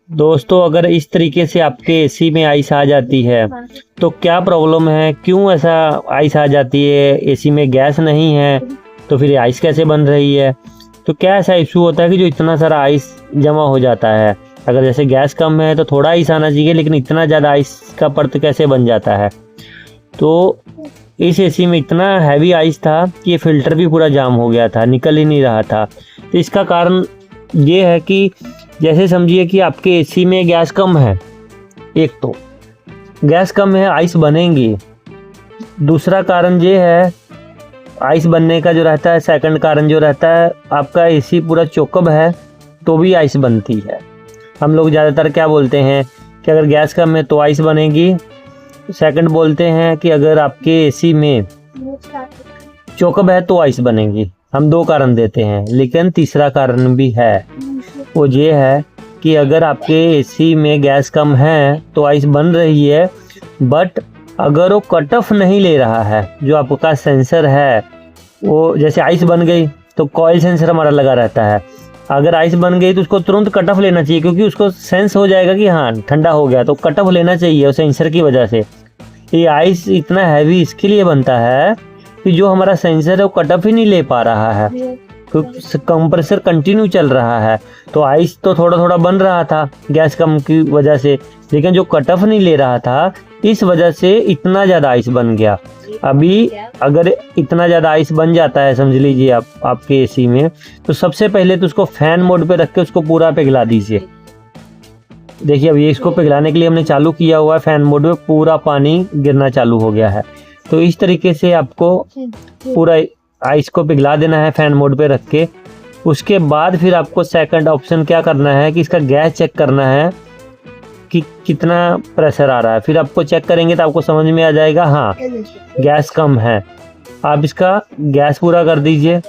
दोस्तों, अगर इस तरीके से आपके एसी में आइस आ जाती है तो क्या प्रॉब्लम है, क्यों ऐसा आइस आ जाती है? एसी में गैस नहीं है तो फिर आइस कैसे बन रही है? तो क्या ऐसा इशू होता है कि जो इतना सारा आइस जमा हो जाता है? अगर जैसे गैस कम है तो थोड़ा आइस आना चाहिए, लेकिन इतना ज़्यादा आइस का परत कैसे बन जाता है? तो इस एसी में इतना हैवी आइस था कि ये फिल्टर भी पूरा जाम हो गया था, निकल ही नहीं रहा था। तो इसका कारण ये है कि जैसे समझिए कि आपके एसी में गैस कम है, एक तो गैस कम है, आइस बनेंगी। दूसरा कारण ये है आइस बनने का जो रहता है, सेकंड कारण जो रहता है, आपका एसी पूरा चोकअप है तो भी आइस बनती है। हम लोग ज़्यादातर क्या बोलते हैं कि अगर गैस कम है तो आइस बनेगी। सेकंड बोलते हैं कि अगर आपके एसी में चोकअप है तो आइस बनेगी। हम दो कारण देते हैं, लेकिन तीसरा कारण भी है। वो ये है कि अगर आपके एसी में गैस कम है तो आइस बन रही है, बट अगर वो कट ऑफ नहीं ले रहा है, जो आपका सेंसर है वो, जैसे आइस बन गई तो कॉइल सेंसर हमारा लगा रहता है, अगर आइस बन गई तो उसको तुरंत कट ऑफ लेना चाहिए, क्योंकि उसको सेंस हो जाएगा कि हाँ ठंडा हो गया, तो कट ऑफ लेना चाहिए उस सेंसर की वजह से। ये आइस इतना हैवी इसके लिए बनता है कि जो हमारा सेंसर है वो कट ऑफ ही नहीं ले पा रहा है, क्योंकि कंप्रेसर कंटिन्यू चल रहा है। तो आइस तो थोड़ा थोड़ा बन रहा था गैस कम की वजह से, लेकिन जो कट ऑफ नहीं ले रहा था, इस वजह से इतना ज़्यादा आइस बन गया। अभी अगर इतना ज़्यादा आइस बन जाता है, समझ लीजिए आपके एसी में, तो सबसे पहले तो उसको फैन मोड पे रख के उसको पूरा पिघला दीजिए। देखिए अब ये इसको पिघलाने के लिए हमने चालू किया हुआ है, फैन मोड में पूरा पानी गिरना चालू हो गया है। तो इस तरीके से आपको पूरा आइस को पिघला देना है फैन मोड पे रख के। उसके बाद फिर आपको सेकंड ऑप्शन क्या करना है कि इसका गैस चेक करना है कि कितना प्रेशर आ रहा है। फिर आपको चेक करेंगे तो आपको समझ में आ जाएगा हाँ गैस कम है। आप इसका गैस पूरा कर दीजिए।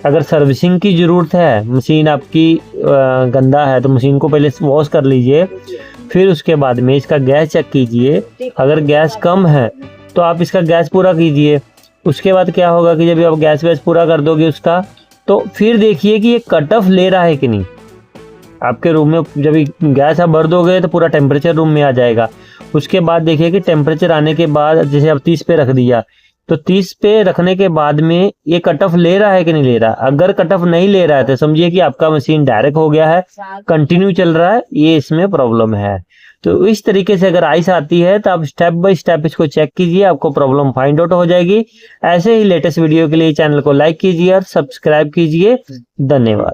अगर सर्विसिंग की ज़रूरत है, मशीन आपकी गंदा है, तो मशीन को पहले वॉश कर लीजिए, फिर उसके बाद में इसका गैस चेक कीजिए। अगर गैस कम है तो आप इसका गैस पूरा कीजिए। उसके बाद क्या होगा कि जब आप गैस वैस पूरा कर दोगे उसका, तो फिर देखिए कि ये कट ऑफ ले रहा है कि नहीं। आपके रूम में जब गैस आप भर दोगे तो पूरा टेम्परेचर रूम में आ जाएगा। उसके बाद देखिए कि टेम्परेचर आने के बाद, जैसे आप 30 पे रख दिया, तो 30 पे रखने के बाद में ये कट ऑफ ले रहा है कि नहीं ले रहा। अगर कट ऑफ नहीं ले रहा है तो समझिए कि आपका मशीन डायरेक्ट हो गया है, कंटिन्यू चल रहा है, ये इसमें प्रॉब्लम है। तो इस तरीके से अगर आइस आती है तो आप स्टेप बाय स्टेप इसको चेक कीजिए, आपको प्रॉब्लम फाइंड आउट हो जाएगी। ऐसे ही लेटेस्ट वीडियो के लिए चैनल को लाइक कीजिए और सब्सक्राइब कीजिए। धन्यवाद।